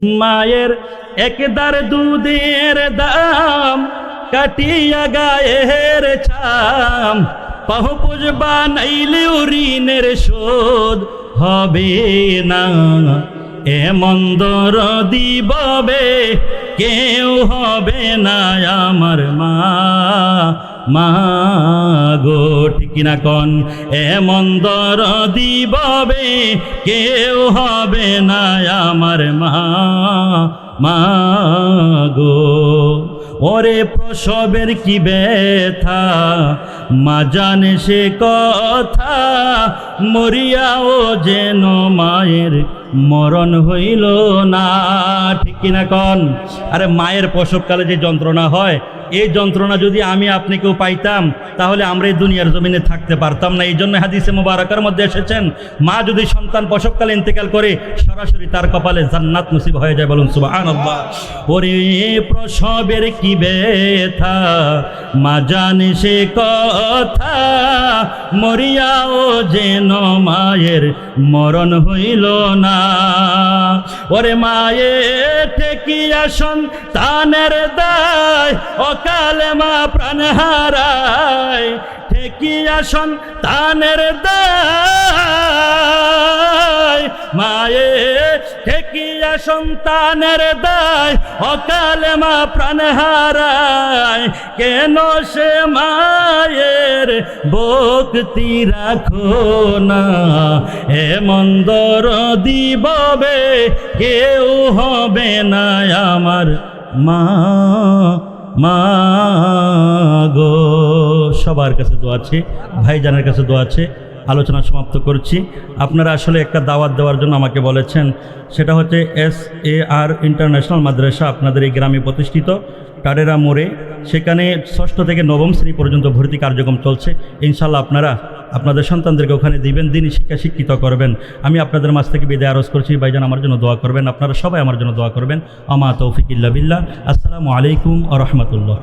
মায়ের একদার দুধের দাম কাটিয়া গায়ের ছাম পাহু পুজবা নাইলেও ঋণের শোধ হবে না। এমন দরদি ববে কেউ হবে না আমার মা, মা গো ঠিক না কন। এমন দরদি ববে কেউ হবে না আমার মা, মা গো। ওরে প্রসবের কি ব্যথা মা জানে সে কথা, মরিয়াও যেন মায়ের মরণ হইল না। ঠিক কিনা কন? আরে মায়ের প্রসবকালে যে যন্ত্রণা হয়, এই যন্ত্রণা যদি আমি আপনি কেউ পাইতাম তাহলে আমরা এই দুনিয়ার জমিনে থাকতে পারতাম না। এই জন্য হাদিসে মুবারাকার মধ্যে এসেছেন, মা যদি সন্তান প্রসবকালে ইন্তেকাল করে সরাসরি তার কপালে জান্নাত নসিব হয়ে যায়। বলুন সুবহানাল্লাহ। ওরে প্রসবের কি ব্যথা মা জানে সে কথা, মরিয়াও যেন মায়ের মরণ হইল না। ওরে মায়ে ঠেকিয়া সন্তানের দায় অকালে মা প্রাণ হারায়, ঠেকিয়া সন্তানের দায় মায়ে ঠেকিয়া সন্তানের দায় অকালে মা প্রাণ হারায়। কেন সে মায়ের ভক্তি রাখো না, এমন দরদি ববে কেউ হবে না আমার মা, মা গো। সবার কাছে দোয়া আছে, ভাইজানের কাছে দোয়া আছে। আলোচনা সমাপ্ত করছি। আপনারা আসলে একটা দাওয়াত দেওয়ার জন্য আমাকে বলেছেন, সেটা হচ্ছে SAR ইন্টারন্যাশনাল মাদ্রাসা আপনাদের এই গ্রামে প্রতিষ্ঠিত টাডেরা মোড়ে। সেখানে 6ষ্ঠ থেকে 9ম শ্রেণী পর্যন্ত ভর্তি কার্যক্রম চলছে। ইনশাল্লাহ আপনারা আপনাদের সন্তানদেরকে ওখানে দিবেন, দিনই শিক্ষা শিক্ষিত করবেন। আমি আপনাদের মাঝ থেকে বিদায় আরজ করছি, ভাইজান আমার জন্য দোয়া করবেন, আপনারা সবাই আমার জন্য দোয়া করবেন। আমা তৌফিক ইল্লা বিল্লাহ। আসসালামু আলাইকুম ওয়া রাহমাতুল্লাহ।